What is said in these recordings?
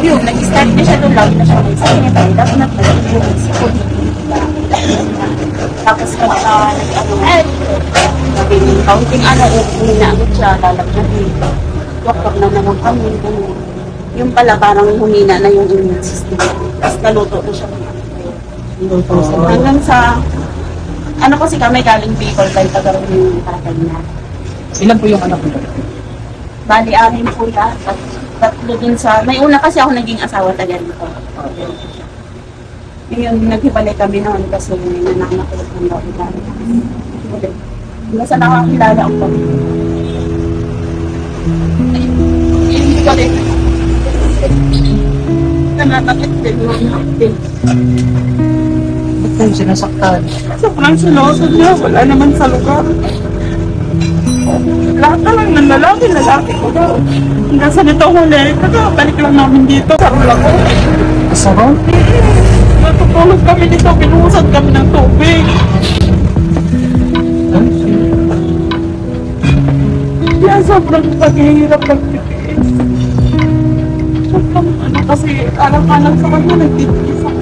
Ayun, nag-start na siya doon, lagi na siya mag-start. Tapos nag-start. Tapos kaunting hinagot siya, lalagyan. Doktor na naman kami. Yung pala parang humina na yung immune system. Tapos naluto na siya. Hanggang sa, ano kasi kami galing Bicol, tayo tagaroon yung karakay niya. Ilan po yung anak mo? Bali, amin po yan. Tatlo din sa, may una kasi ako naging asawa taga dito. Ngayon, naghibalay kami noon kasi nananakulot ng loob. Hanggang sa nakakilala ako kami. Ayun ko rin. Nanatakit din yung Ba't kayo sinasaktan? sobrang sinosod niya, wala naman sa lugar. Lahat na lang ng lalaki ko daw. Hanggang sa nito huli, balik lang namin dito. Sarol ako. Sarol? Natutulog kami dito, binuhusan kami ng tubig. Kaya sobrang paghihirap ng titiis. Sobrang kasi alang-alang sa kanya, nagtitiis ako.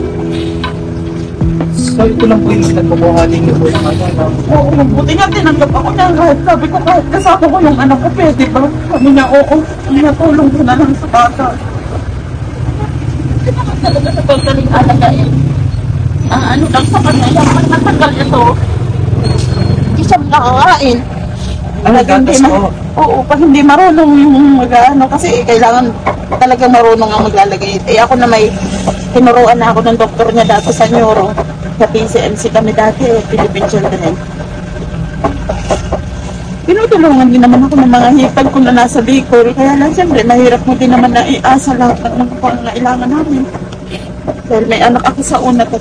So ito lang po yung nagpabuhali niyo po yung ano? Oo, mabuti nga tinanggap ako niya. Kahit sabi ko, kahit kasama ko yung anak ko, pwede ba? Sabi niya, oo, natulong ko na lang sa bata. Hindi naman talaga sa pagdaling alaga eh. Ano lang sa kanya, yung matagal ito, hindi siya nakakain. Gatas po? Oo, pag hindi marunong yung mag-ano, kasi kailangan talagang marunong ang maglalagay. Eh ako na may tinuruan na ako ng doktor niya dati sa neuro. Sa PCMC kami dati, Philippine Children. Tinutulungan din naman ako ng mga hipag ko na nasa Bicol. Kaya lang, siyempre, mahirap mo din naman na iasa lahat ng pangangailangan namin. Dahil may anak ako sa una, 3.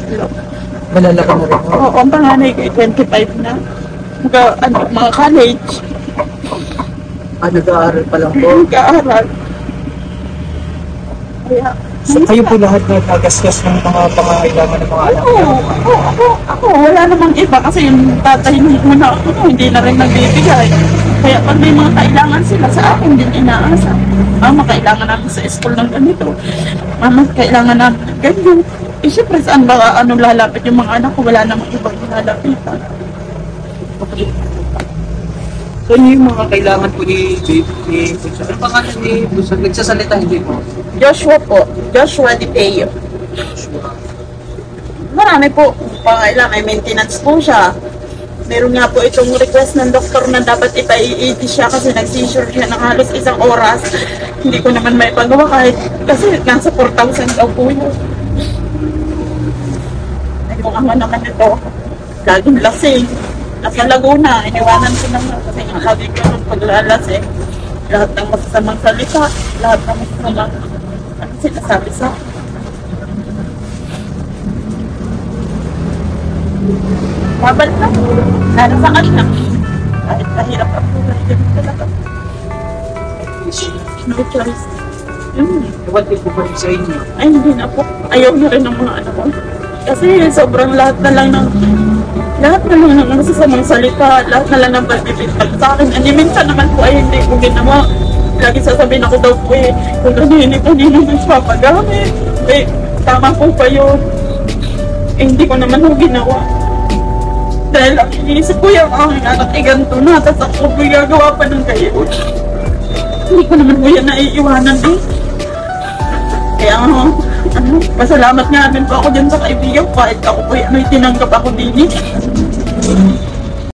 Malalaki na rin po? Oo, ang panganay ko, 25 na. Mga college. Nag-aaral pa lang po? Nag-aaral. Kaya, So kayo po lahat na nagasgas ng mga pangangailangan ng mga anak niyo? Ako, wala namang iba kasi yung tatay muna ako, hindi na rin nagbibigay. Kaya pag may mga kailangan sila sa akin din inaasa. Mama, kailangan namin sa school ng ganito. Mama, kailangan namin ganyan. Eh, syempre, saan ba lalapit yung mga anak ko? Wala namang ibang lalapitan. So yung mga kailangan po ni Bunso, ang pangalan ni Bunso, nagsasalita hindi po? Joshua po. Joshua Di Peo. Marami po. Pangailangan, may maintenance po siya. Meron nga po itong request ng doktor na dapat ipa-EED siya kasi nag-seizure siya ng halos 1 oras. Hindi ko naman may pagawa kahit kasi nasa 4,000 daw po yun. Yung ama naman ito, laging lasing. Nasa Laguna, iniwanan ko naman kasi nga sabi ko nung paglalasing, lahat ng masasamang salita, lahat ng masasamang sinasabi sa akin. Babalik na. Lalo sa kanila. Kahit kahirap ang buhay, ganun talaga. No choice. Iwan din po ba sa inyo? Ay, hindi na po. Ayaw na rin ng mga anak ko. Kasi sobrang lahat na lang ng masasamang salita, lahat na lang ng pagpipintag sa akin. Minsan naman po ay hindi ko ginawa. Lagi sasabihin ako daw po kung kanino nagpapagamit. Tama po pa yun. Hindi ko naman po ginawa. Dahil ang iniisip ko yung aking anak ganito na, tapos ako po gagawa pa ng kayo. Hindi ko naman po yan naiiwanan eh. Kaya pasalamat nga din po ako dyan sa kaibigan ko kahit ako po may tinanggap ako din eh.